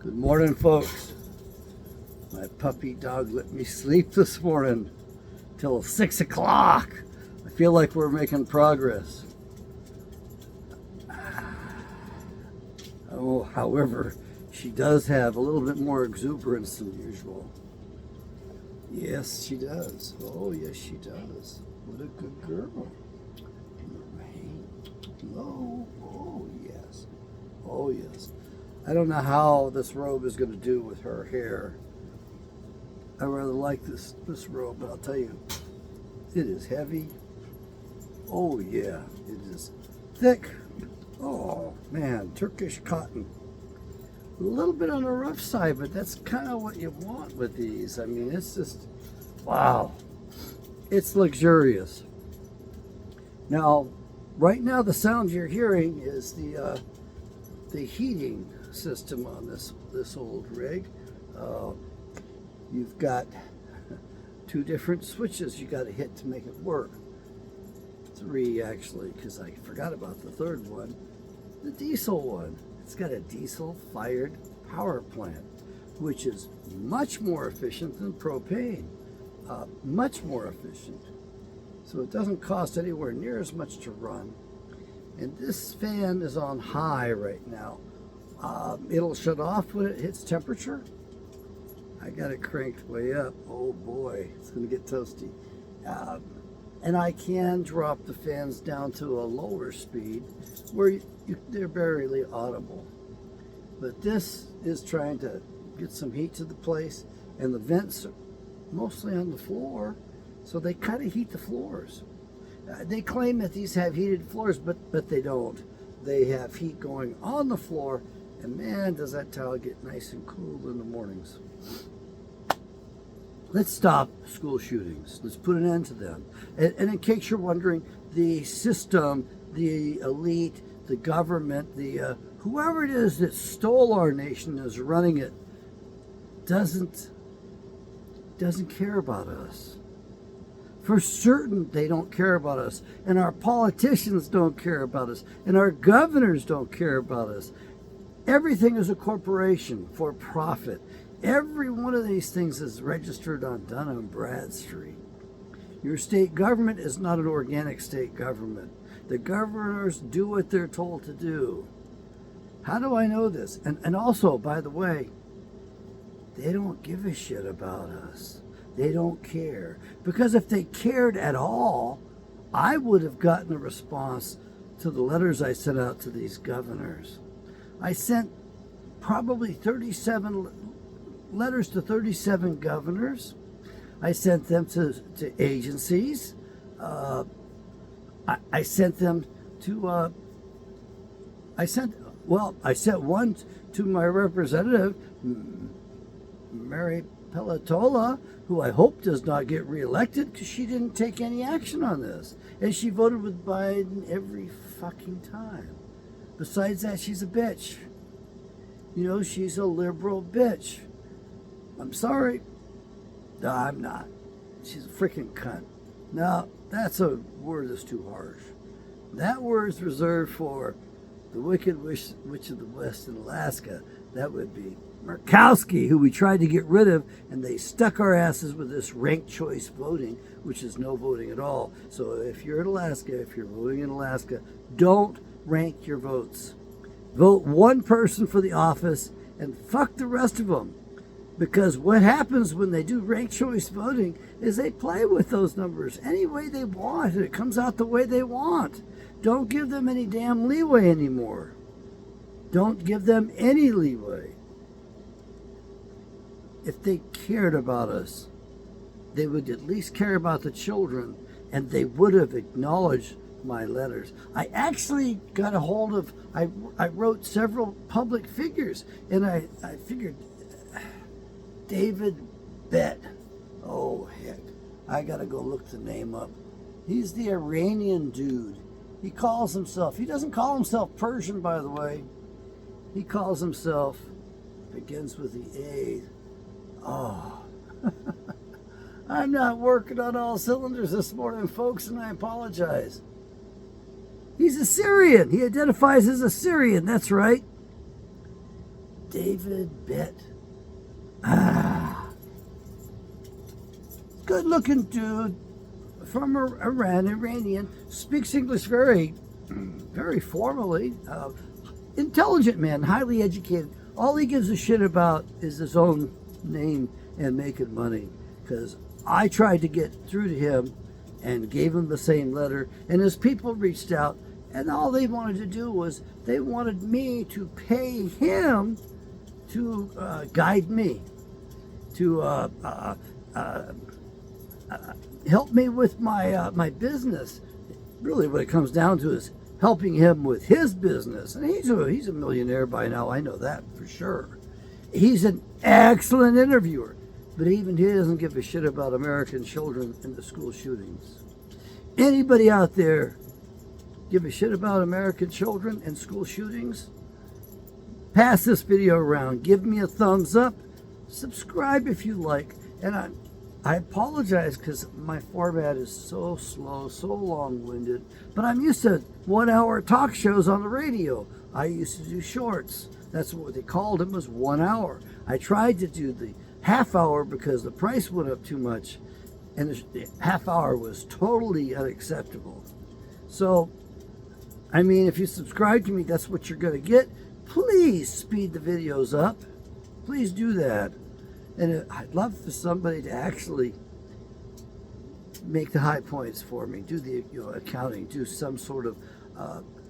Good morning, folks. My puppy dog let me sleep this morning till 6 o'clock. I feel like we're making progress. Oh, however, she does have a little bit more exuberance than usual. Yes, she does. Oh, yes, she does. What a good girl. Oh, oh, yes. Oh, yes. I don't know how this robe is going to do with her hair. I rather like this robe, but I'll tell you, it is heavy. Oh yeah, it is thick. Oh man, Turkish cotton. A little bit on the rough side, but that's kind of what you want with these. I mean, it's just, wow. It's luxurious. Now, right now the sound you're hearing is the heating system on this old rig. You've got two different switches you got to hit to make it work. Three actually, because I forgot about the third one, the diesel one. It's got a diesel fired power plant, which is much more efficient than propane. Much more efficient. So it doesn't cost anywhere near as much to run. And this fan is on high right now. It'll shut off when it hits temperature. I got it cranked way up. Oh boy, it's going to get toasty. And I can drop the fans down to a lower speed where they're barely audible. But this is trying to get some heat to the place, and the vents are mostly on the floor, so they kind of heat the floors. They claim that these have heated floors, but they don't. They have heat going on the floor, and man, does that towel get nice and cool in the mornings. Let's stop school shootings. Let's put an end to them. And in case you're wondering, the system, the elite, the government, the whoever it is that stole our nation is running it, doesn't care about us. For certain, they don't care about us. And our politicians don't care about us. And our governors don't care about us. Everything is a corporation for profit. Every one of these things is registered on Dun & Bradstreet. Your state government is not an organic state government. The governors do what they're told to do. How do I know this? And also, by the way, they don't give a shit about us. They don't care. Because if they cared at all, I would have gotten a response to the letters I sent out to these governors. I sent probably 37 letters to 37 governors. I sent them to agencies. I sent them to, I sent one to my representative, Mary Peltola, who I hope does not get reelected because she didn't take any action on this. And she voted with Biden every fucking time. Besides that, she's a bitch. You know, she's a liberal bitch. I'm sorry. No, I'm not. She's a freaking cunt. Now, that's a word that's too harsh. That word is reserved for the Wicked Witch of the West in Alaska. That would be Murkowski, who we tried to get rid of, and they stuck our asses with this ranked choice voting, which is no voting at all. So if you're in Alaska, if you're voting in Alaska, don't rank your votes. Vote one person for the office and fuck the rest of them. Because what happens when they do ranked choice voting is they play with those numbers any way they want, and it comes out the way they want. Don't give them any damn leeway anymore. Don't give them any leeway. If they cared about us, they would at least care about the children, and they would have acknowledged my letters. I actually got a hold of, I wrote several public figures, and I figured, David Bett. Oh, heck. I got to go look the name up. He's the Iranian dude. He calls himself, he doesn't call himself Persian, by the way. He calls himself, begins with the A. Oh. I'm not working on all cylinders this morning, folks, and I apologize. He's a Syrian. He identifies as a Syrian. That's right. David Bit. Good looking dude from Iran, Iranian, speaks English very, very formally. Intelligent man, highly educated. All he gives a shit about is his own name and making money. Because I tried to get through to him and gave him the same letter, and his people reached out, and all they wanted to do was they wanted me to pay him to guide me, to help me with my business. Really, what it comes down to is helping him with his business, and he's a millionaire by now. I know that for sure. He's an excellent interviewer, but even he doesn't give a shit about American children and the school shootings. Anybody out there give a shit about American children and school shootings? Pass this video around. Give me a thumbs up. Subscribe if you like. And I apologize because my format is so slow, so long-winded. But I'm used to 1-hour talk shows on the radio. I used to do shorts. That's what they called them, was 1 hour. I tried to do the half hour because the price went up too much. And the half hour was totally unacceptable. So, I mean, if you subscribe to me, that's what you're going to get. Please speed the videos up. Please do that. And I'd love for somebody to actually make the high points for me. Do the accounting. Do some sort of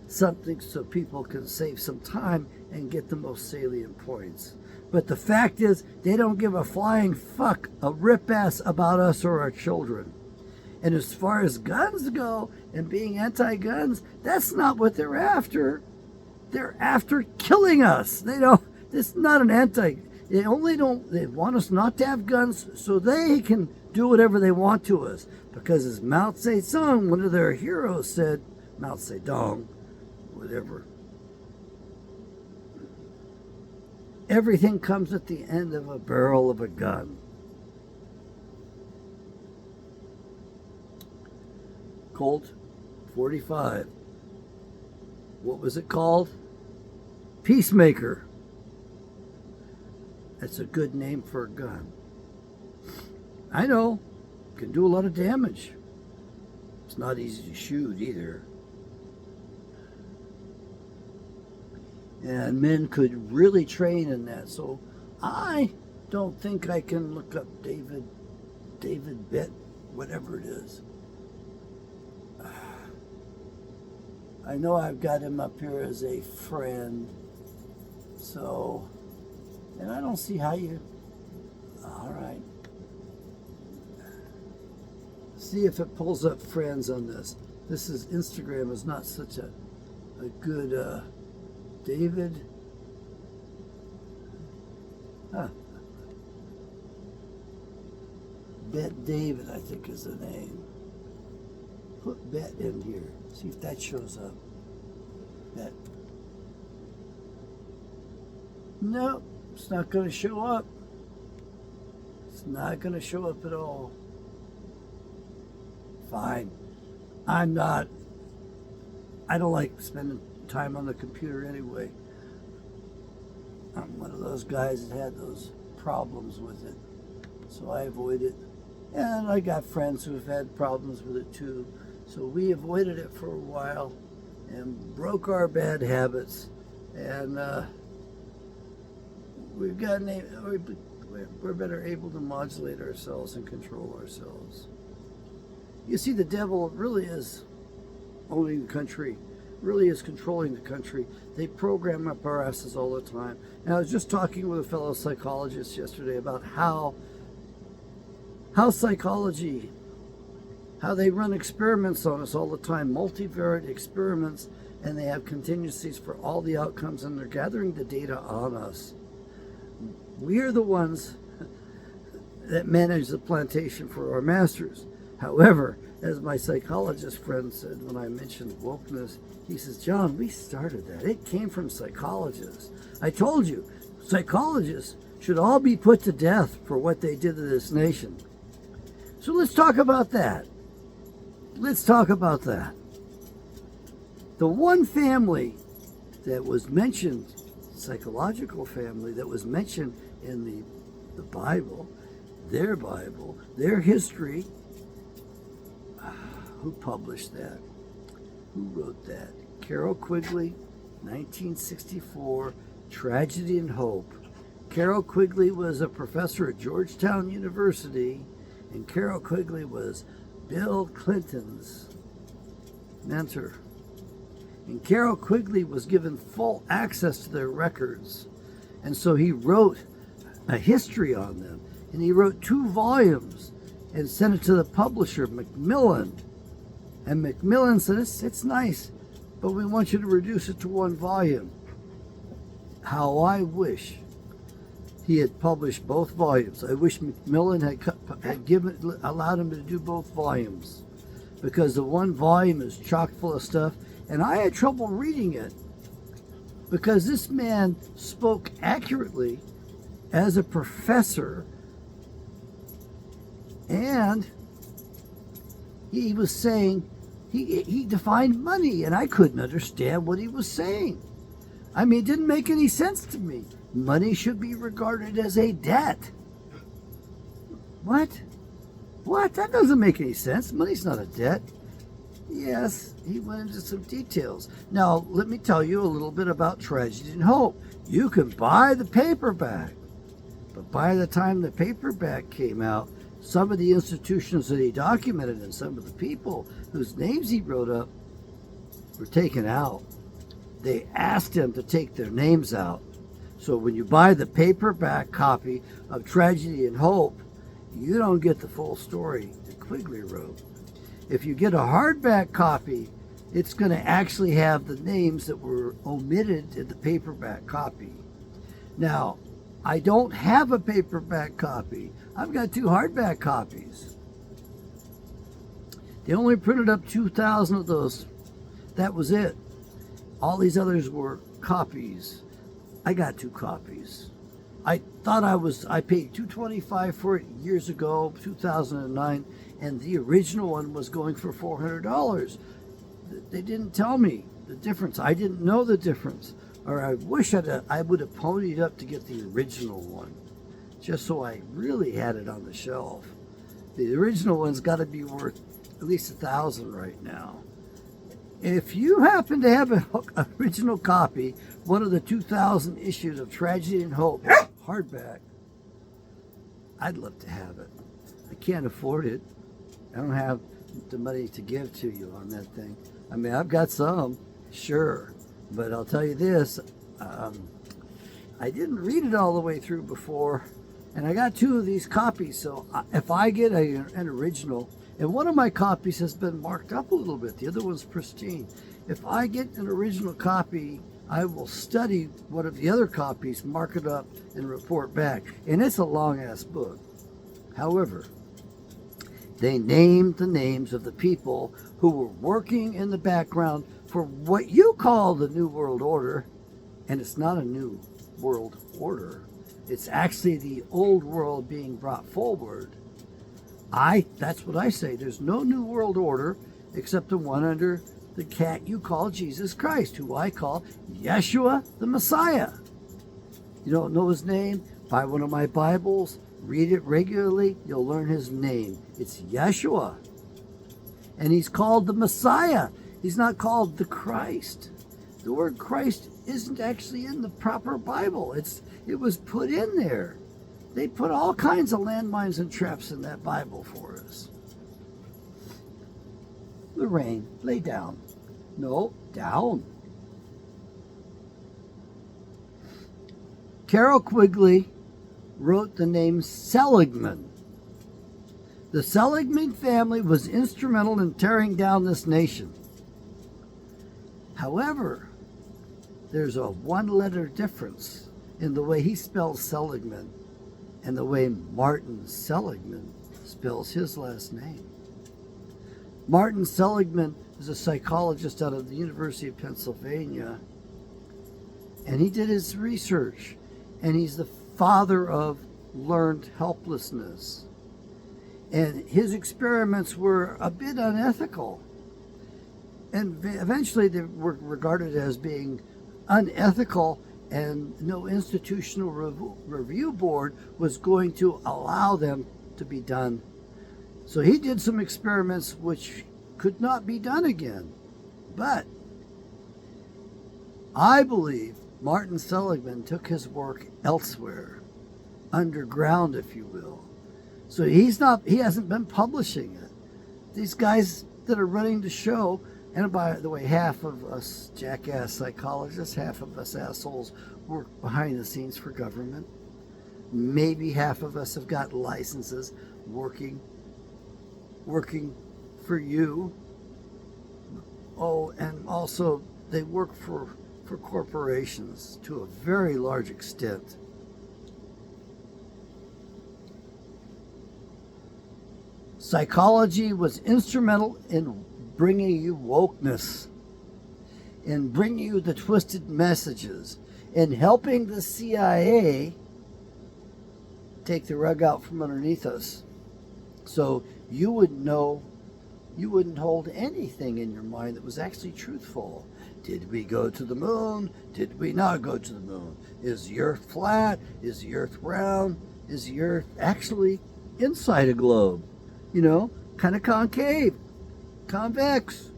something so people can save some time and get the most salient points. But the fact is, they don't give a flying fuck, a rip ass about us or our children. And as far as guns go and being anti-guns, that's not what they're after. They're after killing us. They don't. It's not an anti. They want us not to have guns so they can do whatever they want to us. Because as Mao Zedong, one of their heroes, said, Mao Zedong, whatever. Everything comes at the end of a barrel of a gun. Colt 45. What was it called? Peacemaker. That's a good name for a gun. I know. Can do a lot of damage. It's not easy to shoot either. And men could really train in that. So I don't think I can look up David Bit, whatever it is. I know I've got him up here as a friend. So, and I don't see how you, all right. See if it pulls up friends on this. This is, Instagram is not such a good, David. Bet David, I think is the name. Put Bet in here. See if that shows up. Bet. No, it's not going to show up. It's not going to show up at all. Fine. I don't like spending time on the computer anyway. I'm one of those guys that had those problems with it. So I avoid it. And I got friends who have had problems with it too. So we avoided it for a while and broke our bad habits. And we've gotten, we're better able to modulate ourselves and control ourselves. You see, the devil really is owning the country, really is controlling the country. They program up our asses all the time. And I was just talking with a fellow psychologist yesterday about how psychology, how they run experiments on us all the time, multivariate experiments, and they have contingencies for all the outcomes, and they're gathering the data on us. We're the ones that manage the plantation for our masters. However, as my psychologist friend said when I mentioned wokeness, he says, John, we started that. It came from psychologists. I told you, psychologists should all be put to death for what they did to this nation. So let's talk about that. Let's talk about that. The one family that was mentioned psychological family that was mentioned in the Bible, their history. Who published that? Who wrote that? Carroll Quigley, 1964, Tragedy and Hope. Carroll Quigley was a professor at Georgetown University, and Carroll Quigley was Bill Clinton's mentor. And Carroll Quigley was given full access to their records. And so he wrote a history on them. And he wrote 2 volumes and sent it to the publisher, Macmillan. And Macmillan said, it's nice, but we want you to reduce it to 1 volume. How I wish he had published both volumes. I wish Macmillan had allowed him to do both volumes, because the 1 volume is chock full of stuff, and I had trouble reading it because this man spoke accurately as a professor, and he was saying, he defined money, and I couldn't understand what he was saying. I mean, it didn't make any sense to me. Money should be regarded as a debt. What? What? That doesn't make any sense. Money's not a debt. Yes, he went into some details. Now, let me tell you a little bit about Tragedy and Hope. You can buy the paperback, but by the time the paperback came out, some of the institutions that he documented and some of the people whose names he wrote up were taken out. They asked him to take their names out. So when you buy the paperback copy of Tragedy and Hope, you don't get the full story that Quigley wrote. If you get a hardback copy, it's going to actually have the names that were omitted in the paperback copy. Now, I don't have a paperback copy. I've got 2 hardback copies. They only printed up 2,000 of those. That was it. All these others were copies. I got 2 copies. I paid $225 for it years ago, 2009, and the original one was going for $400. They didn't tell me the difference. I didn't know the difference. Or I wish I would have ponied up to get the original one, just so I really had it on the shelf. The original one's got to be worth at least $1,000 right now. If you happen to have an original copy, one of the 2,000 issues of Tragedy and Hope, hardback, I'd love to have it. I can't afford it. I don't have the money to give to you on that thing. I mean, I've got some, sure. But I'll tell you this, I didn't read it all the way through before, and I got 2 of these copies, so if I get an original, and one of my copies has been marked up a little bit, the other one's pristine. If I get an original copy, I will study one of the other copies, mark it up, and report back. And it's a long-ass book. However, they named the names of the people who were working in the background for what you call the New World Order, and it's not a New World Order. It's actually the old world being brought forward. That's what I say. There's no New World Order except the one under the cat you call Jesus Christ, who I call Yeshua the Messiah. You don't know his name? Buy one of my Bibles, read it regularly, you'll learn his name. It's Yeshua. And he's called the Messiah. He's not called the Christ. The word Christ isn't actually in the proper Bible. It was put in there. They put all kinds of landmines and traps in that Bible for us. Lorraine, lay down. No, down. Carroll Quigley wrote the name Seligman. The Seligman family was instrumental in tearing down this nation. However, there's a 1-letter difference in the way he spells Seligman and the way Martin Seligman spells his last name. Martin Seligman is a psychologist out of the University of Pennsylvania, and he did his research, and he's the father of learned helplessness. And his experiments were a bit unethical, and eventually they were regarded as being unethical and no institutional review board was going to allow them to be done. So he did some experiments which could not be done again. But I believe Martin Seligman took his work elsewhere, underground, if you will. So he hasn't been publishing it. These guys that are running the show, and by the way, half of us jackass psychologists, half of us assholes work behind the scenes for government. Maybe half of us have got licenses working for you. Oh, and also they work for corporations to a very large extent. Psychology was instrumental in bringing you wokeness, in bringing you the twisted messages, in helping the CIA take the rug out from underneath us. So you would know, you wouldn't hold anything in your mind that was actually truthful. Did we go to the moon? Did we not go to the moon? Is the earth flat? Is the earth round? Is the earth actually inside a globe? You know, kind of concave, convex.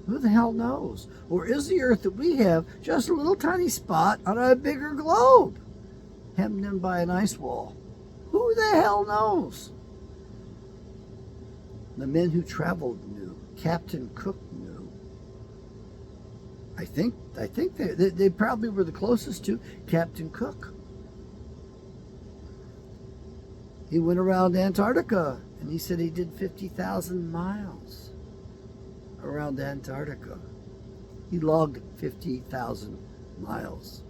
Who the hell knows? Or is the earth that we have just a little tiny spot on a bigger globe, hemmed in by an ice wall? Who the hell knows? The men who traveled knew. Captain Cook knew. I think they probably were the closest to Captain Cook. He went around Antarctica, and he said he did 50,000 miles around Antarctica. He logged 50,000 miles.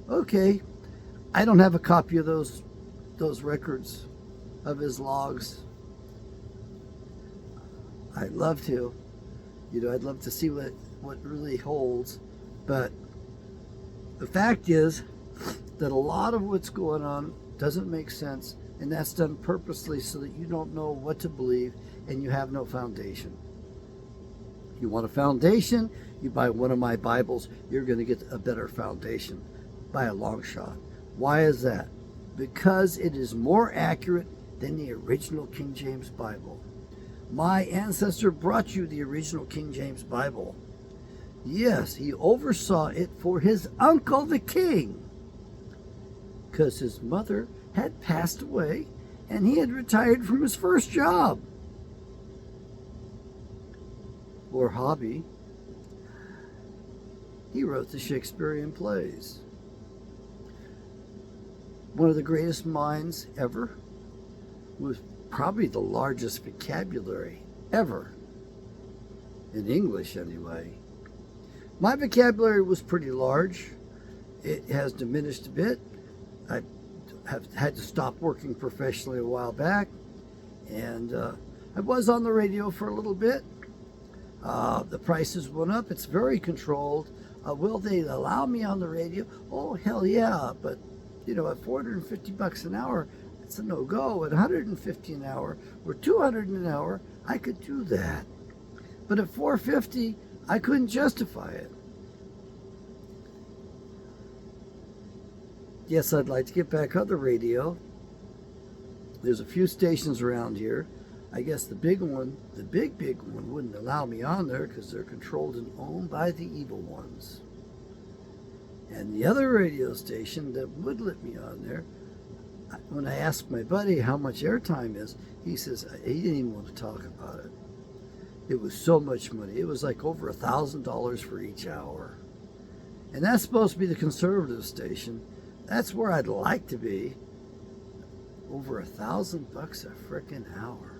Okay, I don't have a copy of those records of his logs. I'd love to. I'd love to see what really holds. But the fact is that a lot of what's going on doesn't make sense, and that's done purposely so that you don't know what to believe and you have no foundation. You want a foundation, you buy one of my Bibles, you're going to get a better foundation by a long shot. Why is that? Because it is more accurate than the original King James Bible. My ancestor brought you the original King James Bible. Yes, he oversaw it for his uncle the king, because his mother had passed away and he had retired from his first job or hobby. He wrote the Shakespearean plays. One of the greatest minds ever, with probably the largest vocabulary ever, in English anyway. My vocabulary was pretty large. It has diminished a bit. I have had to stop working professionally a while back, and I was on the radio for a little bit. The prices went up. It's very controlled. Will they allow me on the radio? Oh, hell yeah. But, at $450 an hour, it's a no-go. At $150 an hour or $200 an hour, I could do that. But at $450, I couldn't justify it. Yes, I'd like to get back on the radio. There's a few stations around here. I guess the big one wouldn't allow me on there because they're controlled and owned by the evil ones. And the other radio station that would let me on there, when I asked my buddy how much airtime is, he says he didn't even want to talk about it. It was so much money. It was like over $1,000 for each hour. And that's supposed to be the conservative station. That's where I'd like to be. Over $1,000 a frickin' hour.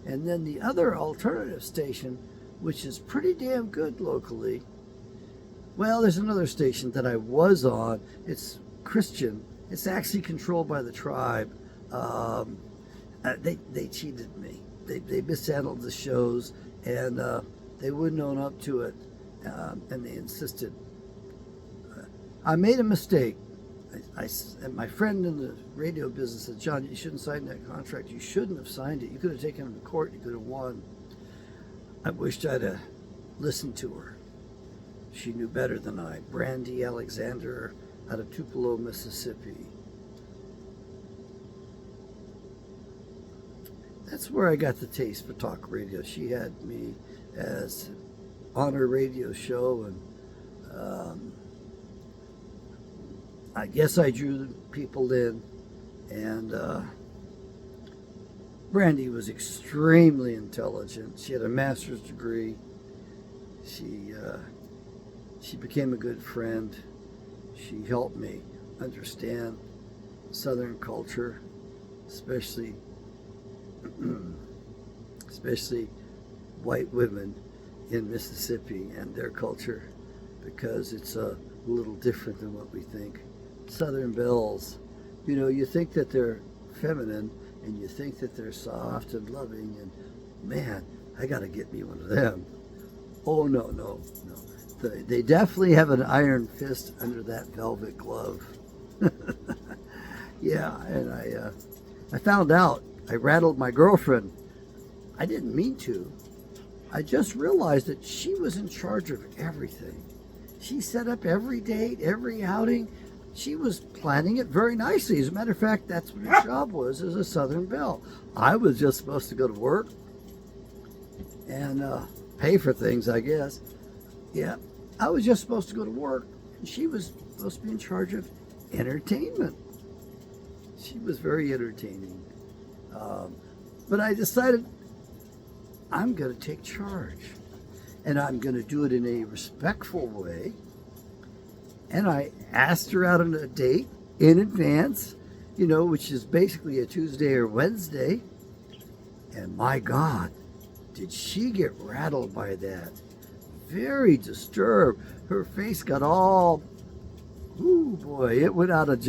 And then the other alternative station, which is pretty damn good locally. Well, there's another station that I was on. It's Christian. It's actually controlled by the tribe. They cheated me. They mishandled the shows, and they wouldn't own up to it, and they insisted. I made a mistake. And my friend in the radio business said, John, you shouldn't sign that contract. You shouldn't have signed it. You could have taken him to court. You could have won. I wished I'd have listened to her. She knew better than I. Brandy Alexander out of Tupelo, Mississippi. That's where I got the taste for talk radio. She had me as on her radio show, and I guess I drew the people in. And Brandy was extremely intelligent. She had a master's degree. She became a good friend. She helped me understand Southern culture, especially white women in Mississippi and their culture, because it's a little different than what we think. Southern belles, you think that they're feminine, and you think that they're soft and loving, and man, I gotta get me one of them. Oh, no. They definitely have an iron fist under that velvet glove. Yeah, and I found out. I rattled my girlfriend. I didn't mean to. I just realized that she was in charge of everything. She set up every date, every outing. She was planning it very nicely. As a matter of fact, that's what her job was as a Southern belle. I was just supposed to go to work and pay for things, I guess. Yeah, I was just supposed to go to work, and she was supposed to be in charge of entertainment. She was very entertaining. But I decided I'm going to take charge, and I'm going to do it in a respectful way. And I asked her out on a date in advance, which is basically a Tuesday or Wednesday. And my God, did she get rattled by that? Very disturbed. Her face got all, ooh boy, it went out of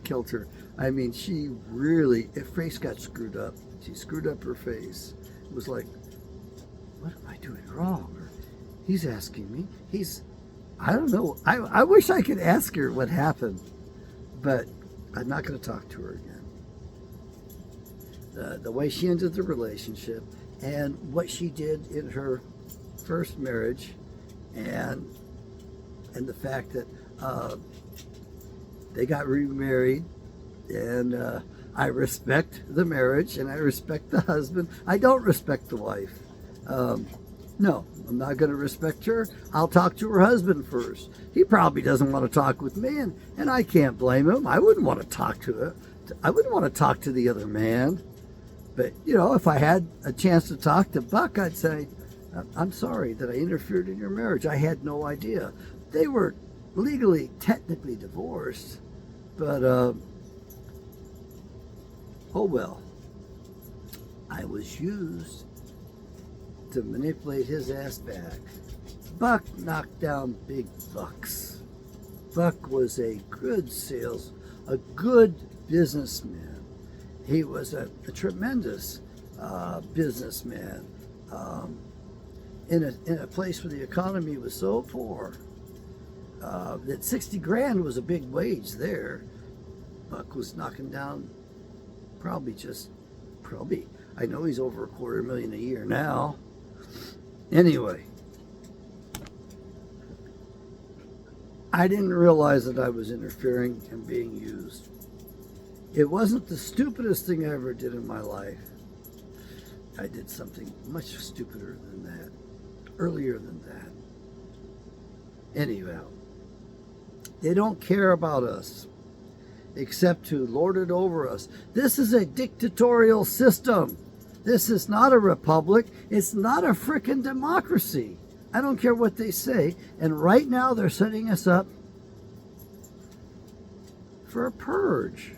kilter. I mean, she really, her face got screwed up. She screwed up her face. It was like, what am I doing wrong? Or he's asking me. I don't know. I wish I could ask her what happened, but I'm not going to talk to her again. The way she ended the relationship, and what she did in her first marriage, and the fact that they got remarried, and I respect the marriage and I respect the husband. I don't respect the wife. No, I'm not going to respect her. I'll talk to her husband first. He probably doesn't want to talk with me, and I can't blame him. I wouldn't want to talk to her. I wouldn't want to talk to the other man. But, if I had a chance to talk to Buck, I'd say, I'm sorry that I interfered in your marriage. I had no idea. They were legally, technically divorced, but, oh well. I was used to manipulate his ass back. Buck knocked down big bucks. Buck was a good businessman. He was a tremendous businessman in a place where the economy was so poor that 60 grand was a big wage there. Buck was knocking down probably, I know he's over $250,000 a year now. Anyway, I didn't realize that I was interfering and being used. It wasn't the stupidest thing I ever did in my life. I did something much stupider than that, earlier than that. Anyhow, they don't care about us except to lord it over us. This is a dictatorial system. This is not a republic. It's not a frickin' democracy. I don't care what they say. And right now they're setting us up for a purge,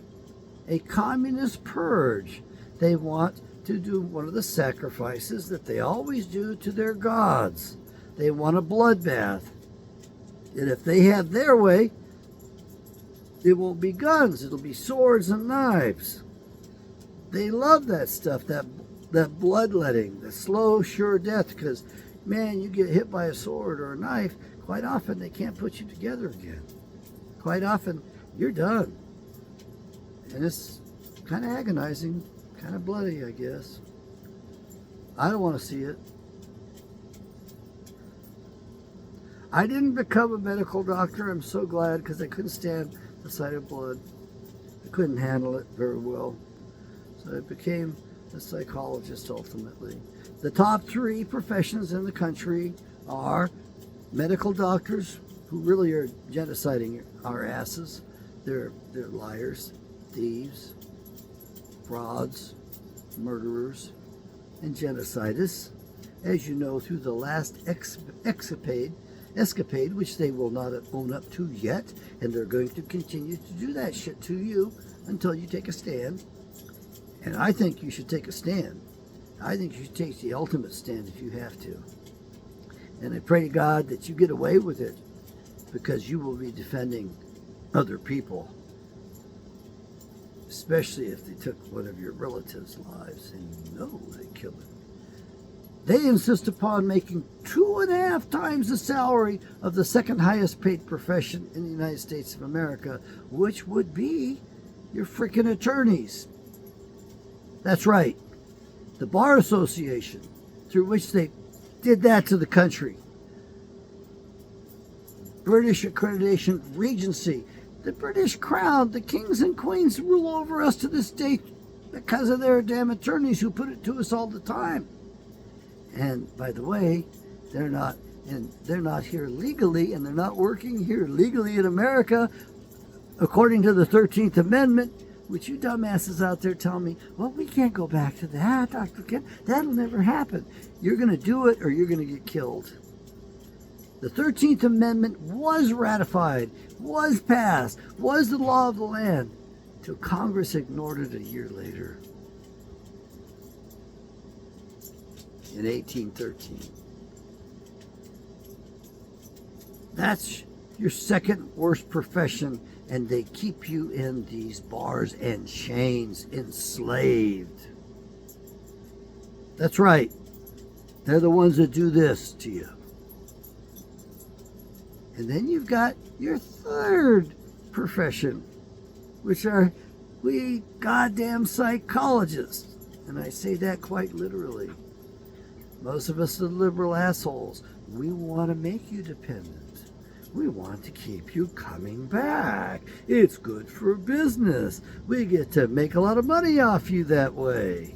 a communist purge. They want to do one of the sacrifices that they always do to their gods. They want a bloodbath. And if they have their way, it won't be guns. It'll be swords and knives. They love that stuff, that bloodletting, the slow, sure death, because, man, you get hit by a sword or a knife, quite often they can't put you together again. Quite often, you're done. And it's kind of agonizing, kind of bloody, I guess. I don't want to see it. I didn't become a medical doctor. I'm so glad, because I couldn't stand the sight of blood. I couldn't handle it very well. So I became a psychologist ultimately. The top three professions in the country are medical doctors, who really are genociding our asses. They're liars, thieves, frauds, murderers, and genocidists, as you know through the last escapade, which they will not own up to yet, and they're going to continue to do that shit to you until you take a stand. And I think you should take a stand. I think you should take the ultimate stand if you have to. And I pray to God that you get away with it, because you will be defending other people, especially if they took one of your relatives' lives, and you know they killed it. They insist upon making 2.5 times the salary of the second highest paid profession in the United States of America, which would be your freaking attorneys. That's right. The Bar Association, through which they did that to the country. British Accreditation Regency. The British Crown, the kings and queens, rule over us to this day because of their damn attorneys who put it to us all the time. And by the way, they're not here legally, and they're not working here legally in America according to the 13th Amendment, which you dumbasses out there tell me, well, we can't go back to that, Dr. Kent. That'll never happen. You're going to do it or you're going to get killed. The 13th Amendment was ratified, was passed, was the law of the land, till Congress ignored it a year later. In 1813. That's your second worst profession, and they keep you in these bars and chains, enslaved. That's right. They're the ones that do this to you. And then you've got your third profession, which are we goddamn psychologists. And I say that quite literally. Most of us are liberal assholes. We want to make you dependent. We want to keep you coming back. It's good for business. We get to make a lot of money off you that way.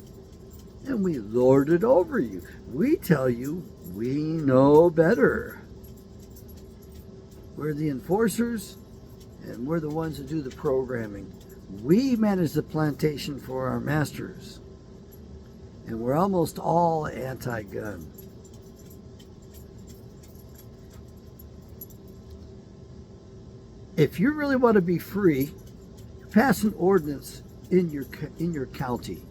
And we lord it over you. We tell you we know better. We're the enforcers, and we're the ones that do the programming. We manage the plantation for our masters. And we're almost all anti-gun. If you really want to be free, pass an ordinance in your county,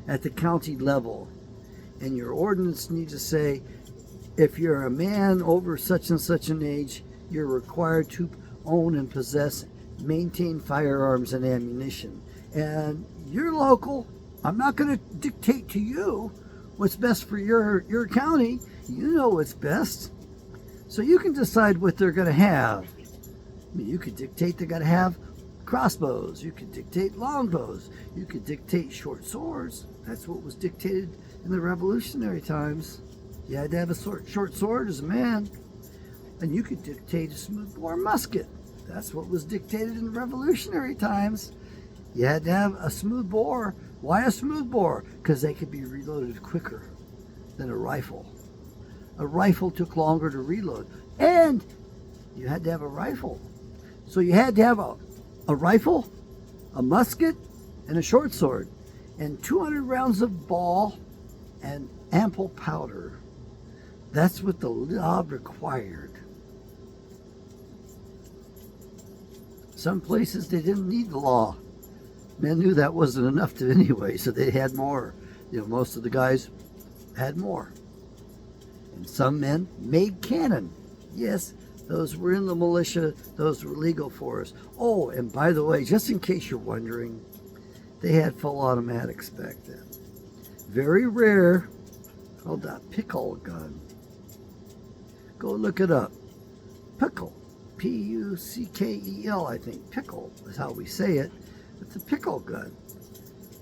at the county level. And your ordinance needs to say, if you're a man over such and such an age, you're required to own and possess, maintain firearms and ammunition. And you're local. I'm not going to dictate to you what's best for your county. You know what's best. So you can decide what they're going to have. I mean, you could dictate they're going to have crossbows. You could dictate longbows. You could dictate short swords. That's what was dictated in the revolutionary times. You had to have a short sword as a man. And you could dictate a smoothbore musket. That's what was dictated in revolutionary times. You had to have a smoothbore. Why a smoothbore? Because they could be reloaded quicker than a rifle. A rifle took longer to reload. And you had to have a rifle. So you had to have a rifle, a musket, and a short sword. And 200 rounds of ball and ample powder. That's what the law required. Some places they didn't need the law. Men knew that wasn't enough to anyway, so they had more. You know, most of the guys had more. And some men made cannon. Yes, those were in the militia. Those were legal for us. Oh, and by the way, just in case you're wondering, they had full automatics back then. Very rare, called a pickle gun. Go look it up. Pickle. P-U-C-K-E-L, I think. Pickle is how we say it. It's a pickle gun.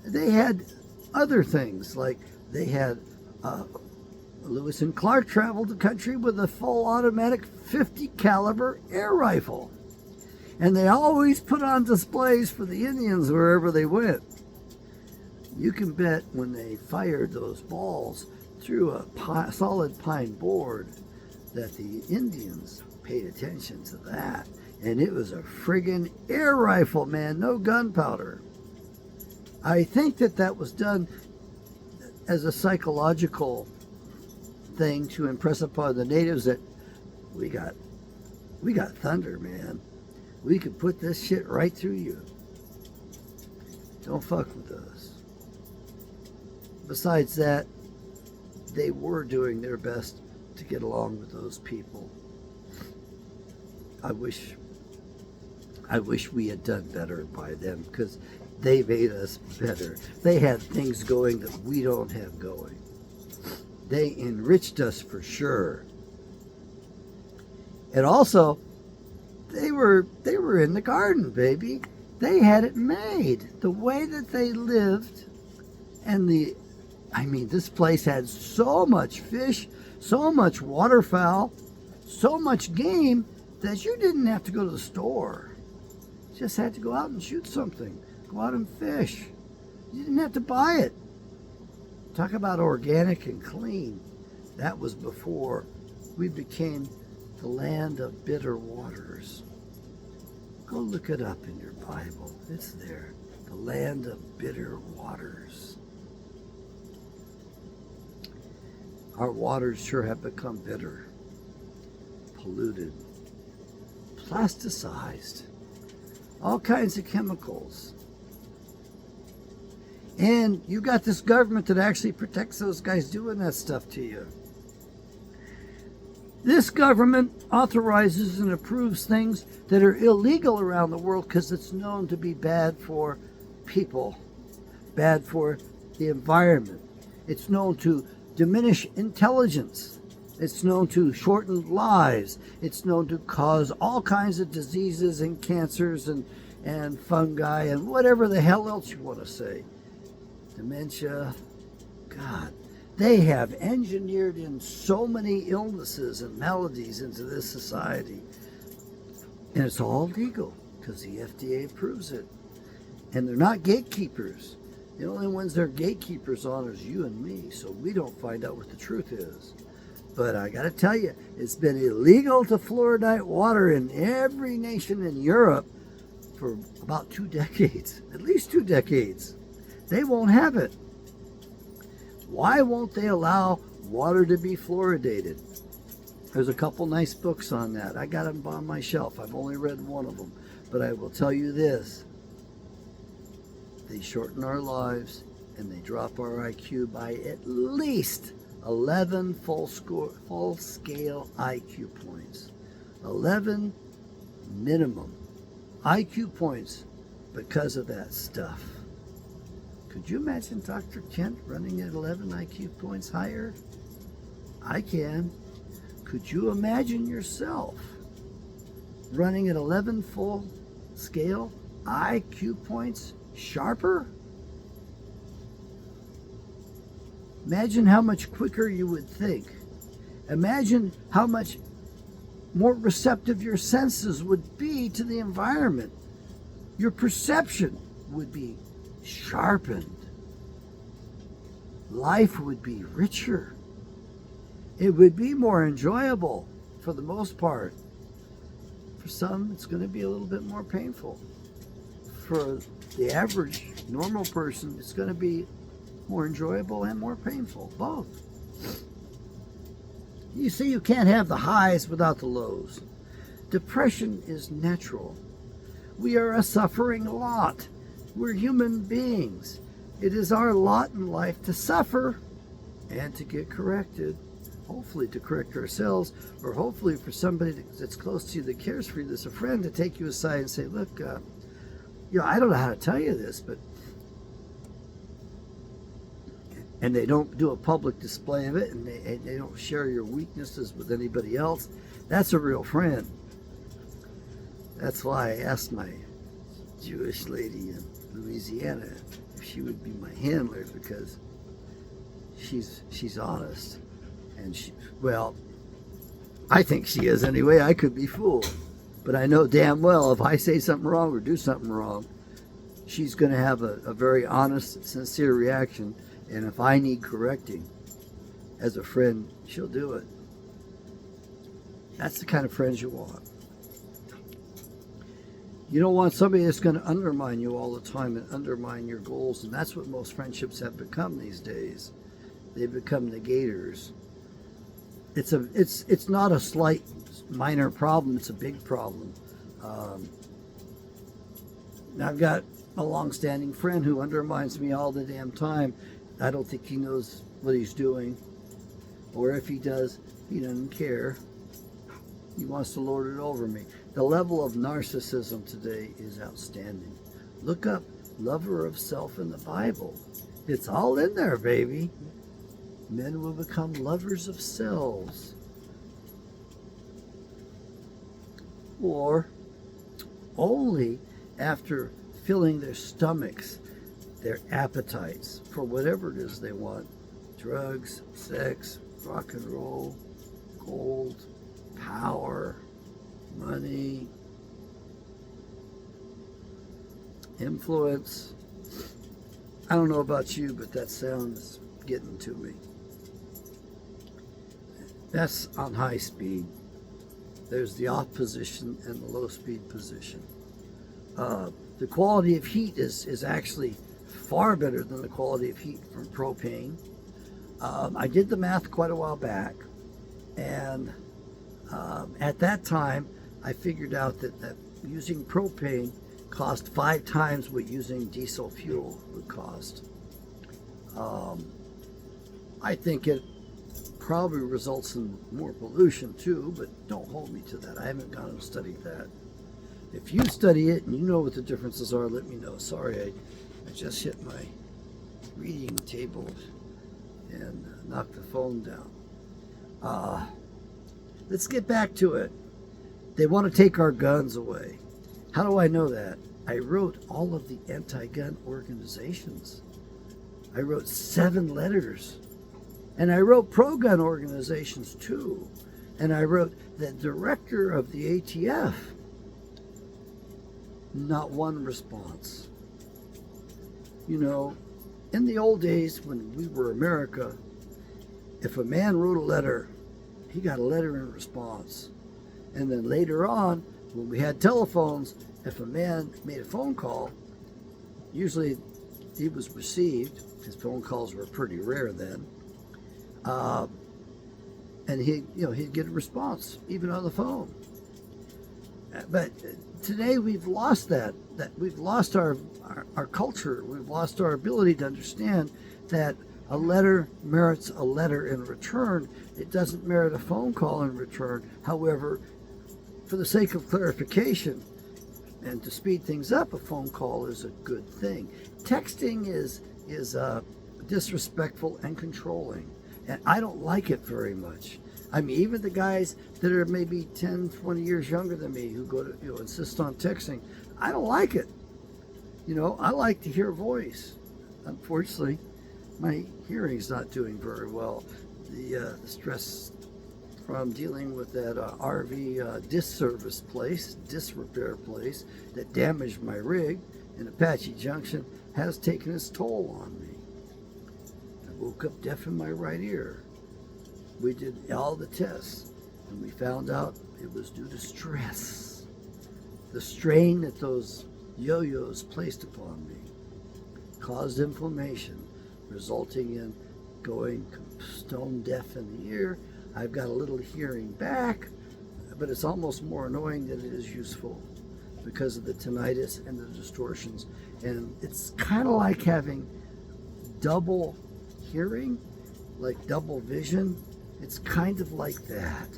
They had other things, like they had Lewis and Clark traveled the country with a full automatic 50 caliber air rifle. And they always put on displays for the Indians wherever they went. You can bet when they fired those balls through a solid pine board that the Indians paid attention to that. And it was a friggin' air rifle, man, no gunpowder. I think that was done as a psychological thing to impress upon the natives that we got thunder, man. We could put this shit right through you. Don't fuck with us. Besides that, they were doing their best to get along with those people. I wish we had done better by them, because they made us better. They had things going that we don't have going. They enriched us for sure. And also, they were in the garden, baby. They had it made. The way that they lived, and this place had so much fish, so much waterfowl, so much game that you didn't have to go to the store. You just had to go out and shoot something. Go out and fish. You didn't have to buy it. Talk about organic and clean. That was before we became the land of bitter waters. Go look it up in your Bible. It's there. The land of bitter waters. Our waters sure have become bitter, polluted, plasticized, all kinds of chemicals. And you got this government that actually protects those guys doing that stuff to you. This government authorizes and approves things that are illegal around the world because it's known to be bad for people, bad for the environment. It's known to diminish intelligence. It's known to shorten lives. It's known to cause all kinds of diseases and cancers and fungi and whatever the hell else you want to say. Dementia. God, they have engineered in so many illnesses and maladies into this society. And it's all legal because the FDA approves it. And they're not gatekeepers. The only ones they're gatekeepers on is you and me, so we don't find out what the truth is. But I got to tell you, it's been illegal to fluoridate water in every nation in Europe for about 2 decades, at least 2 decades. They won't have it. Why won't they allow water to be fluoridated? There's a couple nice books on that. I got them on my shelf. I've only read one of them. But I will tell you this. They shorten our lives and they drop our IQ by at least 11 full-scale IQ points. 11 minimum IQ points because of that stuff. Could you imagine Dr. Kent running at 11 IQ points higher? I can. Could you imagine yourself running at 11 full-scale IQ points sharper? Imagine how much quicker you would think. Imagine how much more receptive your senses would be to the environment. Your perception would be sharpened. Life would be richer. It would be more enjoyable for the most part. For some, it's going to be a little bit more painful. For the average normal person, it's going to be more enjoyable and more painful, both. You see, you can't have the highs without the lows. Depression is natural. We are a suffering lot. We're human beings. It is our lot in life to suffer and to get corrected. Hopefully to correct ourselves, or hopefully for somebody that's close to you that cares for you, that's a friend, to take you aside and say, look, I don't know how to tell you this, but... And they don't do a public display of it, and they don't share your weaknesses with anybody else. That's a real friend. That's why I asked my Jewish lady in Louisiana if she would be my handler, because she's honest. And well, I think she is anyway. I could be fooled. But I know damn well if I say something wrong or do something wrong, she's going to have a very honest, sincere reaction. And if I need correcting as a friend, she'll do it. That's the kind of friends you want. You don't want somebody that's going to undermine you all the time and undermine your goals. And that's what most friendships have become these days. They've become negators. It's not a slight minor problem. It's a big problem. I've got a long-standing friend who undermines me all the damn time. I don't think he knows what he's doing. Or if he does, he doesn't care. He wants to lord it over me. The level of narcissism today is outstanding. Look up lover of self in the Bible. It's all in there, baby. Men will become lovers of selves. Or only after filling their stomachs, their appetites for whatever it is they want. Drugs, sex, rock and roll, gold, power, money, influence. I don't know about you, but that sounds getting to me. That's on high speed. There's the off position and the low speed position. The quality of heat is actually far better than the quality of heat from propane. I did the math quite a while back, and at that time I figured out that using propane cost 5 times what using diesel fuel would cost. I think it probably results in more pollution too, but don't hold me to that. I haven't gone and studied that. If you study it and you know what the differences are, let me know. Sorry, I just hit my reading table and knocked the phone down. Let's get back to it. They want to take our guns away. How do I know that? I wrote all of the anti-gun organizations. I wrote 7 letters. And I wrote pro-gun organizations too. And I wrote the director of the ATF. Not one response. You know, in the old days when we were America, if a man wrote a letter, he got a letter in response. And then later on, when we had telephones, if a man made a phone call, usually he was received. His phone calls were pretty rare then. And he'd get a response, even on the phone. But today we've lost that we've lost our culture. We've lost our ability to understand that a letter merits a letter in return. It doesn't merit a phone call in return. However, for the sake of clarification and to speed things up, a phone call is a good thing. Texting is disrespectful and controlling, and I don't like it very much. I mean, even the guys that are maybe 10, 20 years younger than me who go to insist on texting, I don't like it. I like to hear a voice. Unfortunately, my hearing's not doing very well. The stress from dealing with that RV disc repair place that damaged my rig in Apache Junction has taken its toll on me. I woke up deaf in my right ear. We did all the tests, and we found out it was due to stress. The strain that those yo-yos placed upon me caused inflammation, resulting in going stone deaf in the ear. I've got a little hearing back, but it's almost more annoying than it is useful because of the tinnitus and the distortions. And it's kind of like having double hearing, like double vision. It's kind of like that.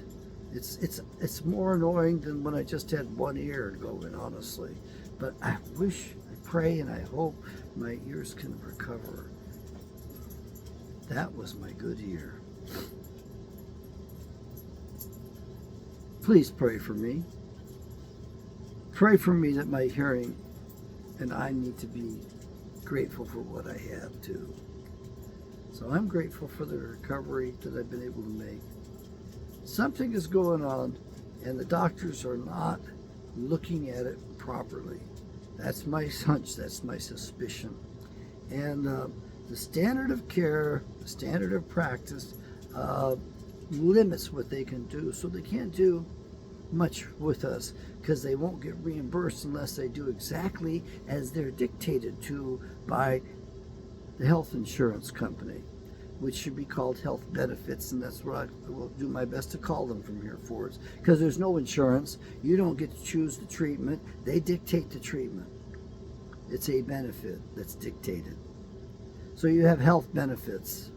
It's more annoying than when I just had one ear going, honestly. But I pray, and I hope my ears can recover. That was my good ear. Please pray for me. Pray for me that my hearing, and I need to be grateful for what I have too. So I'm grateful for the recovery that I've been able to make. Something is going on, and the doctors are not looking at it properly. That's my hunch, that's my suspicion. And the standard of care, the standard of practice limits what they can do. So they can't do much with us because they won't get reimbursed unless they do exactly as they're dictated to by the health insurance company, which should be called health benefits, and that's what I will do my best to call them from here forwards, because there's no insurance. You don't get to choose the treatment. They dictate the treatment. It's a benefit that's dictated. So you have health benefits.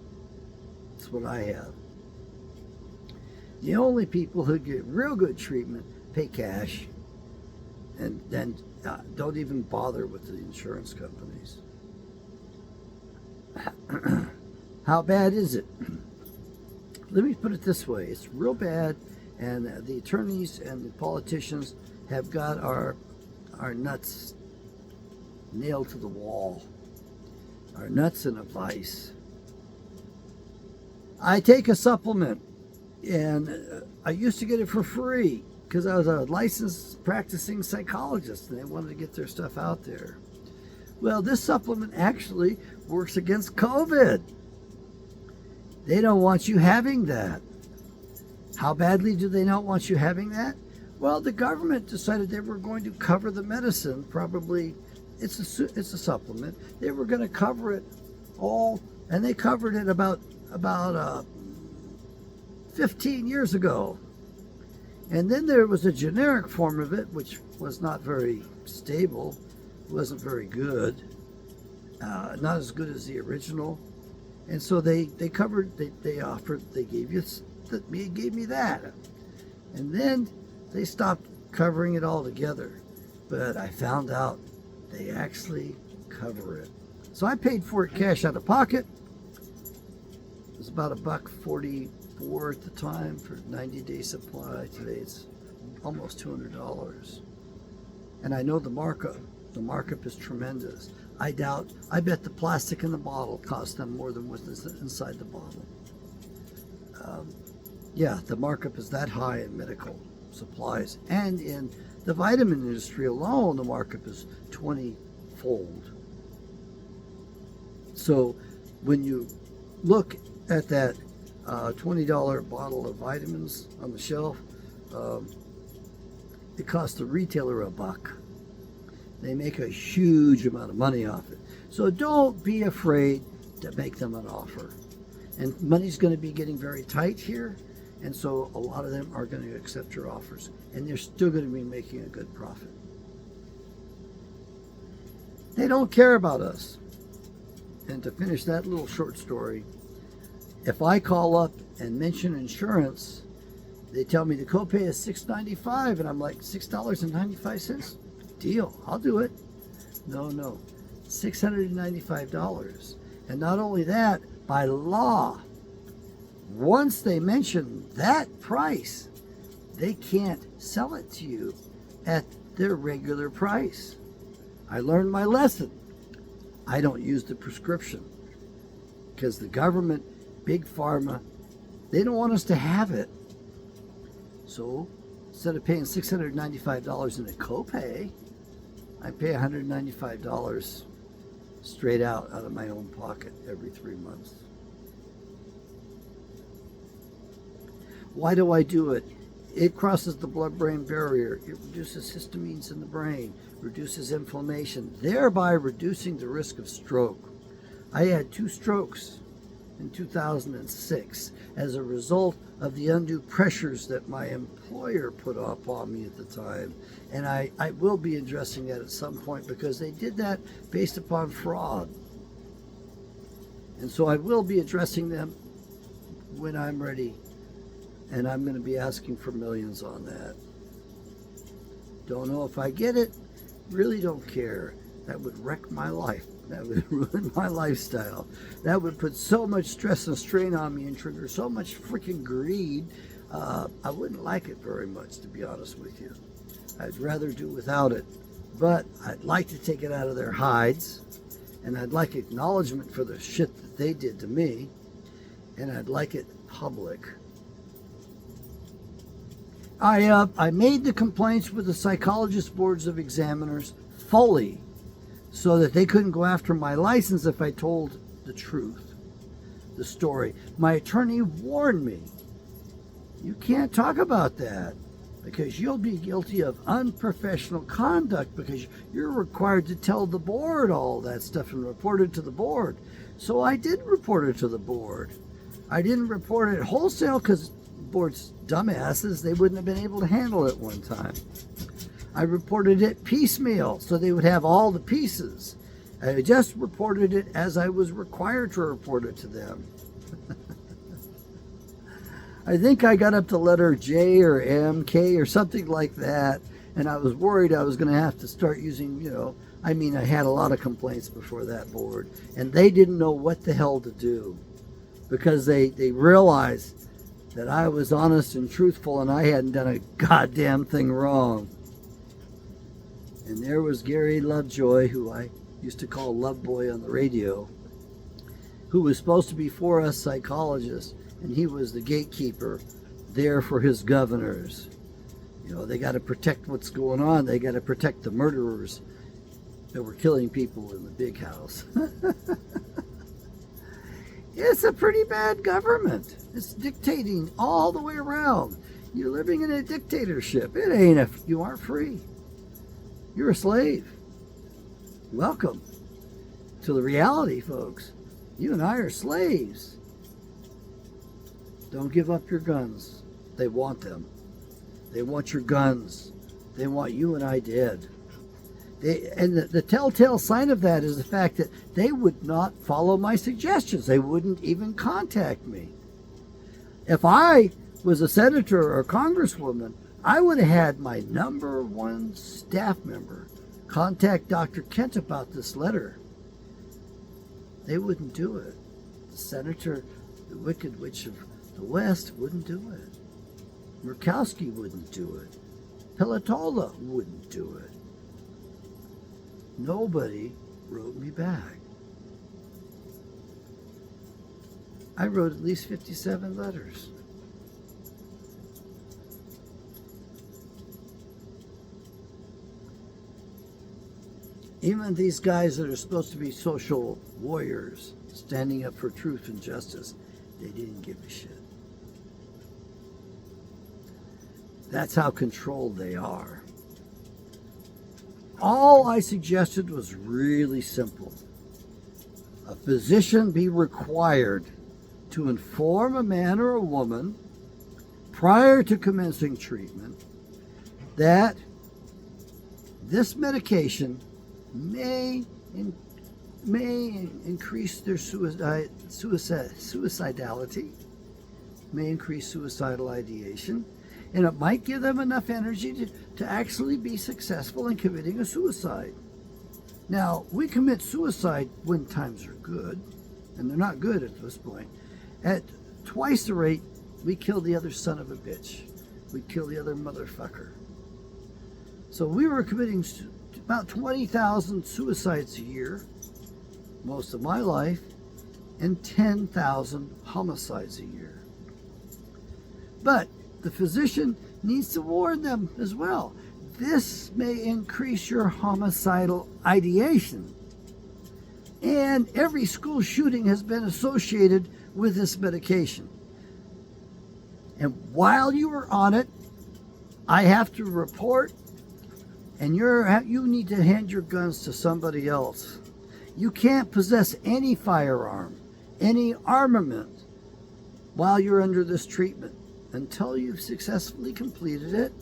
That's what I have. The only people who get real good treatment pay cash and then don't even bother with the insurance companies. How bad is it? Let me put it this way. It's real bad, and the attorneys and the politicians have got our nuts nailed to the wall. Our nuts in a vice. I take a supplement, and I used to get it for free because I was a licensed practicing psychologist, and they wanted to get their stuff out there. Well, this supplement actually works against COVID. They don't want you having that. How badly do they not want you having that? Well, the government decided they were going to cover the medicine. Probably, it's a supplement. They were going to cover it all, and they covered it about 15 years ago. And then there was a generic form of it, which was not very stable, wasn't very good, not as good as the original. And so they covered, they offered, they gave me that. And then they stopped covering it altogether. But I found out they actually cover it. So I paid for it cash out of pocket. It was about $1.44 at the time for 90-day supply. Today it's almost $200. And I know the markup. The markup is tremendous. I bet the plastic in the bottle cost them more than what's inside the bottle. Yeah, the markup is that high in medical supplies. And in the vitamin industry alone, the markup is 20-fold. So when you look at that $20 bottle of vitamins on the shelf, it costs the retailer $1. They make a huge amount of money off it. So don't be afraid to make them an offer. And money's going to be getting very tight here, and so a lot of them are going to accept your offers, and they're still going to be making a good profit. They don't care about us. And to finish that little short story, if I call up and mention insurance, they tell me the copay is $6.95, and I'm like, $6.95? Deal, I'll do it. No, $695. And not only that, by law, once they mention that price, they can't sell it to you at their regular price. I learned my lesson. I don't use the prescription because the government, big pharma, they don't want us to have it. So instead of paying $695 in a copay, I pay $195 straight out of my own pocket every 3 months. Why do I do it? It crosses the blood-brain barrier. It reduces histamines in the brain, reduces inflammation, thereby reducing the risk of stroke. I had 2 strokes in 2006 as a result of the undue pressures that my employer put up on me at the time. And I will be addressing that at some point because they did that based upon fraud. And so I will be addressing them when I'm ready. And I'm going to be asking for millions on that. Don't know if I get it. Really don't care. That would wreck my life. That would ruin my lifestyle. That would put so much stress and strain on me and trigger so much freaking greed. I wouldn't like it very much, to be honest with you. I'd rather do without it. But I'd like to take it out of their hides And I'd like acknowledgement for the shit that they did to me. And I'd like it public. I made the complaints with the psychologist boards of examiners fully so that they couldn't go after my license if I told the truth, the story. My attorney warned me, you can't talk about that because you'll be guilty of unprofessional conduct because you're required to tell the board all that stuff and report it to the board. So I did report it to the board. I didn't report it wholesale because board's dumbasses, they wouldn't have been able to handle it one time. I reported it piecemeal so they would have all the pieces. I just reported it as I was required to report it to them. I think I got up to letter J or M, K or something like that, and I was worried I was going to have to start using, I had a lot of complaints before that board, and they didn't know what the hell to do because they realized that I was honest and truthful and I hadn't done a goddamn thing wrong. And there was Gary Lovejoy, who I used to call Love Boy on the radio, who was supposed to be for us psychologists, and he was the gatekeeper there for his governors. They got to protect what's going on. They got to protect the murderers that were killing people in the big house. It's a pretty bad government. It's dictating all the way around. You're living in a dictatorship. It ain't you aren't free. You're a slave. Welcome to the reality, folks. You and I are slaves. Don't give up your guns. They want them. They want your guns. They want you and I dead. The telltale sign of that is the fact that they would not follow my suggestions. They wouldn't even contact me. If I was a senator or congresswoman, I would have had my number one staff member contact Dr. Kent about this letter. They wouldn't do it. The senator, the Wicked Witch of the West, wouldn't do it. Murkowski wouldn't do it. Pelatola wouldn't do it. Nobody wrote me back. I wrote at least 57 letters. Even these guys that are supposed to be social warriors, standing up for truth and justice, they didn't give a shit. That's how controlled they are. All I suggested was really simple. A physician be required to inform a man or a woman prior to commencing treatment that this medication may increase their suicidality, may increase suicidal ideation, and it might give them enough energy to actually be successful in committing a suicide. Now, we commit suicide when times are good, and they're not good at this point. At twice the rate, we kill the other son of a bitch. We kill the other motherfucker. So we were committing about 20,000 suicides a year, most of my life, and 10,000 homicides a year. But the physician needs to warn them as well. This may increase your homicidal ideation. And every school shooting has been associated with this medication. And while you are on it, I have to report, and you need to hand your guns to somebody else. You can't possess any firearm, any armament, while you're under this treatment until you've successfully completed it.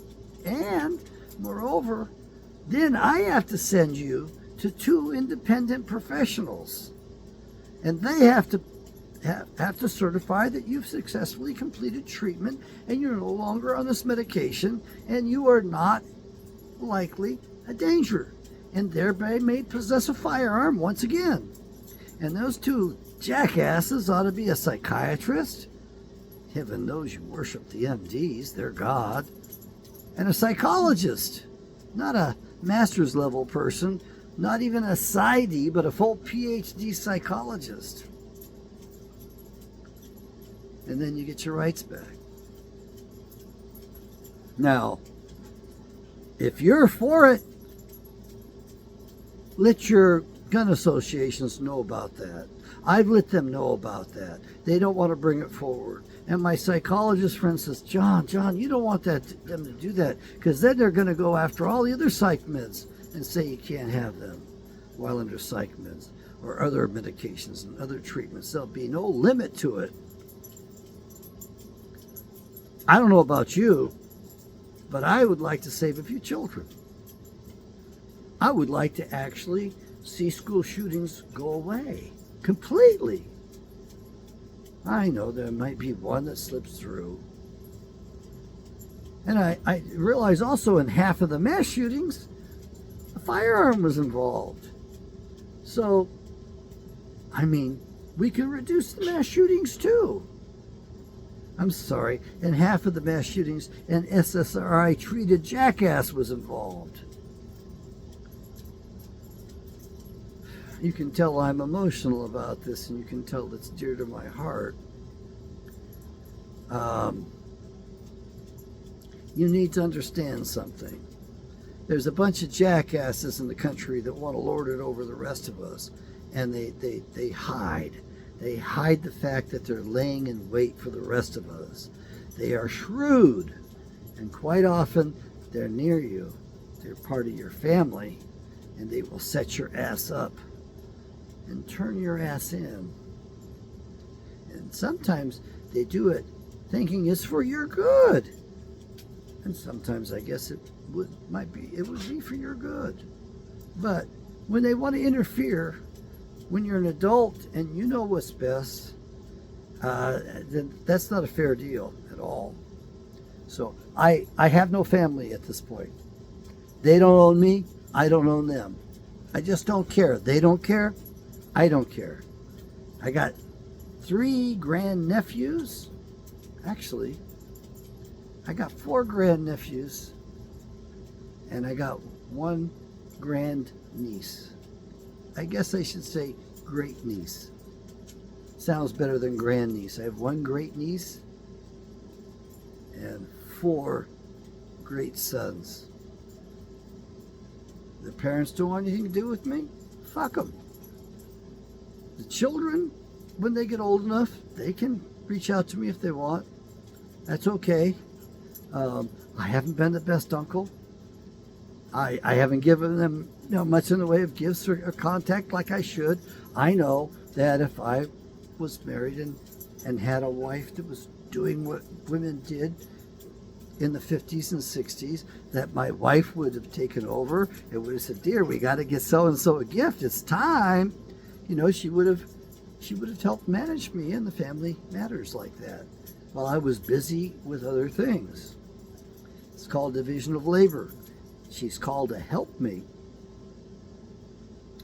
And moreover, then I have to send you to 2 independent professionals, and they have to certify that you've successfully completed treatment and you're no longer on this medication and you are not likely a danger, and thereby may possess a firearm once again. And those 2 jackasses ought to be a psychiatrist. Heaven knows you worship the MDs, they're God. And a psychologist, not a master's level person Not even a PsyD, but a full PhD psychologist. And then you get your rights back. Now, if you're for it, let your gun associations know about that. I've let them know about that. They don't want to bring it forward. And my psychologist friend says, John, you don't want them to do that, because then they're going to go after all the other psych meds and say you can't have them while under psych meds or other medications and other treatments. There'll be no limit to it. I don't know about you, but I would like to save a few children. I would like to actually see school shootings go away completely. I know there might be one that slips through. And I realize also in half of the mass shootings, a firearm was involved. So, I mean, we can reduce the mass shootings too. I'm sorry, in half of the mass shootings, an SSRI treated jackass was involved. You can tell I'm emotional about this, and you can tell it's dear to my heart. You need to understand something. There's a bunch of jackasses in the country that want to lord it over the rest of us, and they hide. They hide the fact that they're laying in wait for the rest of us. They are shrewd, and quite often they're near you. They're part of your family, and they will set your ass up and turn your ass in. And sometimes they do it thinking it's for your good. And sometimes I guess it would be for your good. But when they want to interfere, when you're an adult and you know what's best, then that's not a fair deal at all. So I have no family at this point. They don't own me. I don't own them. I just don't care. They don't care. I don't care. I got 3 grandnephews. Actually, I got 4 grandnephews. And I got 1 grandniece. I guess I should say great niece. Sounds better than grandniece. I have 1 great niece and 4 great sons. The parents don't want anything to do with me? Fuck them. The children, when they get old enough, they can reach out to me if they want. That's okay. I haven't been the best uncle. I haven't given them much in the way of gifts or contact like I should. I know that if I was married and had a wife that was doing what women did in the 50s and 60s, that my wife would have taken over and would have said, dear, we got to get so-and-so a gift. It's time. She would have helped manage me in the family matters like that while I was busy with other things. It's called division of labor. She's called a helpmate.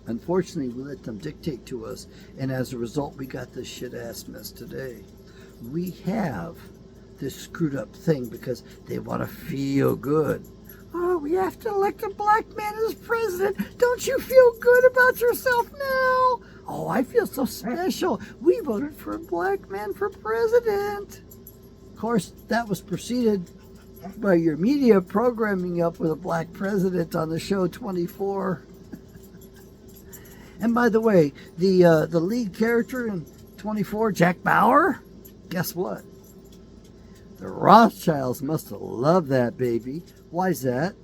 Unfortunately, we let them dictate to us, and as a result, we got this shit-ass mess today. We have this screwed up thing because they want to feel good. Oh, we have to elect a black man as president. Don't you feel good about yourself now? Oh, I feel so special. We voted for a black man for president. Of course, that was preceded by your media programming up with a black president on the show 24. And by the way, the lead character in 24, Jack Bauer, guess what? The Rothschilds must have loved that baby. Why's that?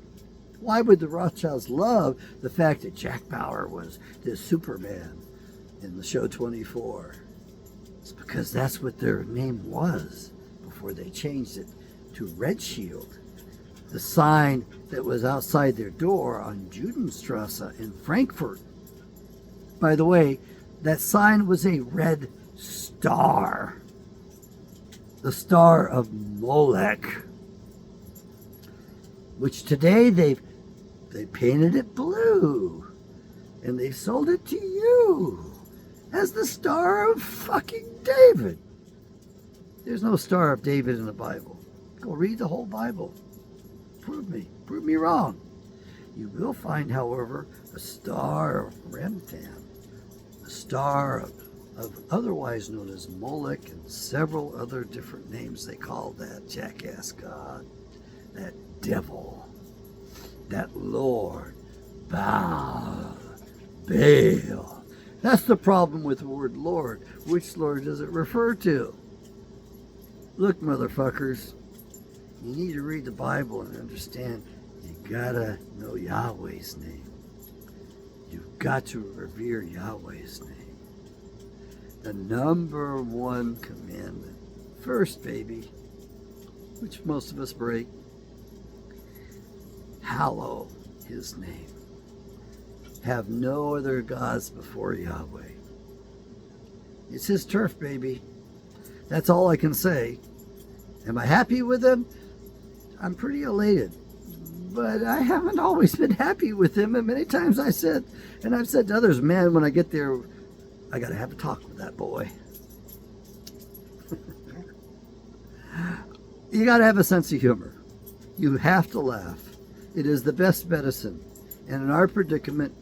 Why would the Rothschilds love the fact that Jack Bauer was this Superman in the show 24? It's because that's what their name was before they changed it to Red Shield. The sign that was outside their door on Judenstrasse in Frankfurt. By the way, that sign was a red star. The star of Molech. Which today they painted it blue. And they sold it to you as the Star of fucking David. There's no Star of David in the Bible. Go read the whole Bible. Prove me wrong. You will find, however, the star of Remphan, the star of otherwise known as Moloch, and several other different names they called that jackass god, that devil, that Lord, Baal. That's the problem with the word Lord. Which Lord does it refer to? Look, motherfuckers, you need to read the Bible and understand you gotta know Yahweh's name. You've got to revere Yahweh's name. The number one commandment. First, baby, which most of us break. Hallow his name. Have no other gods before Yahweh. It's his turf, baby. That's all I can say. Am I happy with him? I'm pretty elated. But I haven't always been happy with him. And many times I said, and I've said to others, man, when I get there, I got to have a talk with that boy. You got to have a sense of humor. You have to laugh. It is the best medicine. And in our predicament,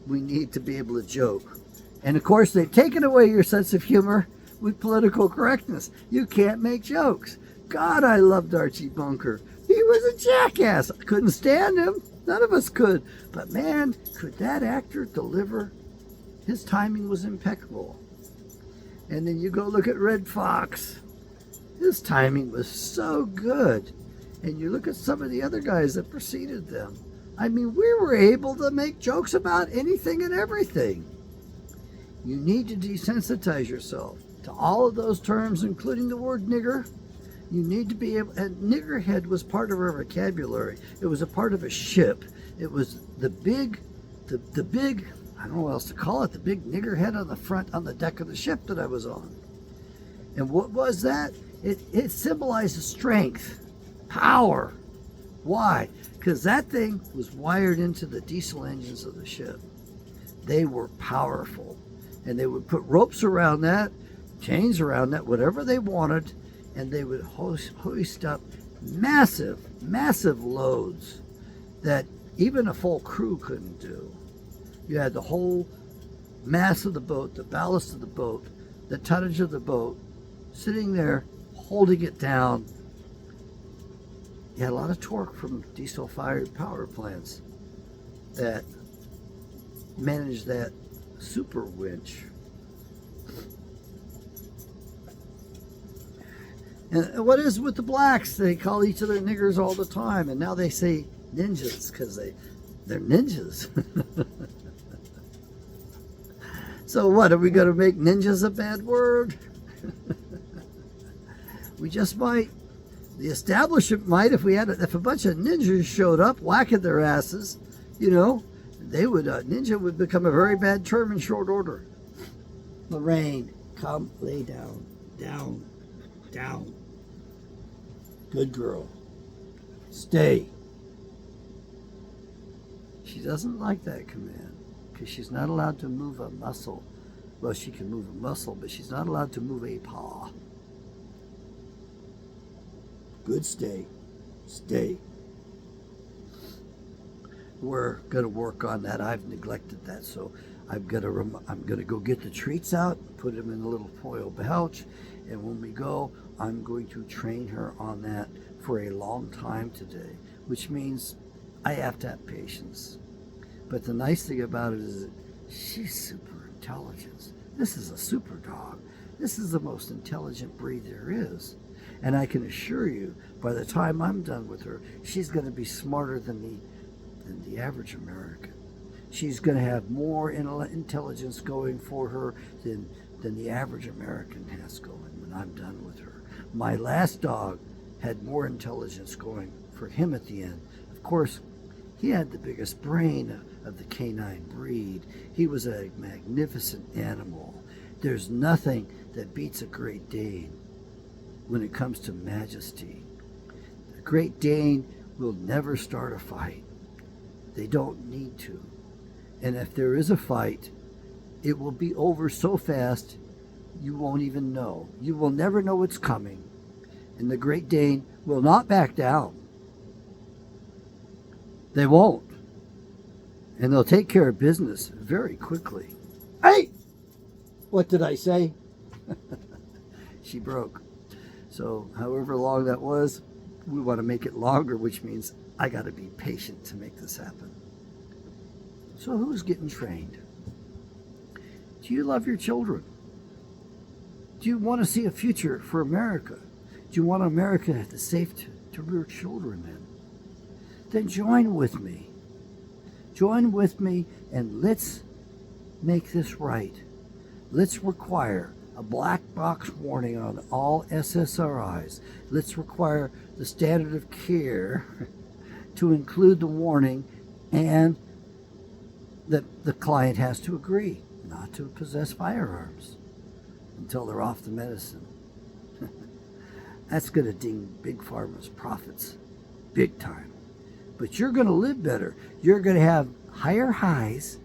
we need to be able to joke. And of course, they've taken away your sense of humor with political correctness. You can't make jokes. God, I loved Archie Bunker. He was a jackass. I couldn't stand him. None of us could. But man, could that actor deliver? His timing was impeccable. And then you go look at Red Fox. His timing was so good. And you look at some of the other guys that preceded them. I mean, we were able to make jokes about anything and everything. You need to desensitize yourself to all of those terms, including the word nigger. You need to be able, and niggerhead was part of our vocabulary. It was a part of a ship. It was the big, I don't know what else to call it, the big niggerhead on the front, on the deck of the ship that I was on. And what was that? It symbolized strength, power. Why? Because that thing was wired into the diesel engines of the ship. They were powerful. And they would put ropes around that, chains around that, whatever they wanted, and they would hoist up massive, massive loads that even a full crew couldn't do. You had the whole mass of the boat, the ballast of the boat, the tonnage of the boat, sitting there, holding it down. You had a lot of torque from diesel-fired power plants that managed that super winch. And what is with the blacks? They call each other niggers all the time, and now they say ninjas because they're ninjas. So what, are we going to make ninjas a bad word? We just might. The establishment might, if a bunch of ninjas showed up whacking their asses, you know, they would, ninja would become a very bad term in short order. Lorraine, come lay down, down, down. Good girl. Stay. She doesn't like that command because she's not allowed to move a muscle. Well, she can move a muscle, but she's not allowed to move a paw. Good, stay. Stay. We're going to work on that. I've neglected that, so I'm going to go get the treats out, put them in a little foil pouch, and when we go, I'm going to train her on that for a long time today, which means I have to have patience. But the nice thing about it is that she's super intelligent. This is a super dog. This is the most intelligent breed there is. And I can assure you, by the time I'm done with her, she's going to be smarter than the average American. She's going to have more intelligence going for her than the average American has going when I'm done with her. My last dog had more intelligence going for him at the end. Of course, he had the biggest brain of the canine breed. He was a magnificent animal. There's nothing that beats a Great Dane when it comes to majesty. The Great Dane will never start a fight. They don't need to. And if there is a fight, it will be over so fast you won't even know. You will never know it's coming. And the Great Dane will not back down. They won't. And they'll take care of business very quickly. Hey! What did I say? She broke. So however long that was, we want to make it longer, which means I got to be patient to make this happen. So who's getting trained? Do you love your children? Do you want to see a future for America? Do you want America to have safe to rear children in? Then join with me. Join with me and let's make this right. Let's require a black box warning on all SSRIs. Let's require the standard of care to include the warning, and that the client has to agree not to possess firearms until they're off the medicine. That's going to ding Big Pharma's profits big time. But you're going to live better. You're going to have higher highs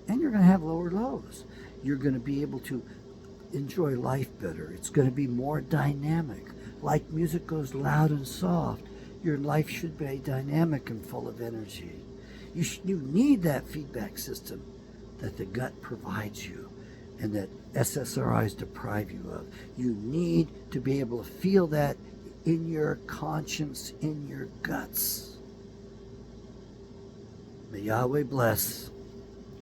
and you're going to have lower lows. You're going to be able to enjoy life better. It's going to be more dynamic. Like music goes loud and soft, your life should be dynamic and full of energy. You need that feedback system that the gut provides you and that SSRIs deprive you of. You need to be able to feel that in your conscience, in your guts. May Yahweh bless.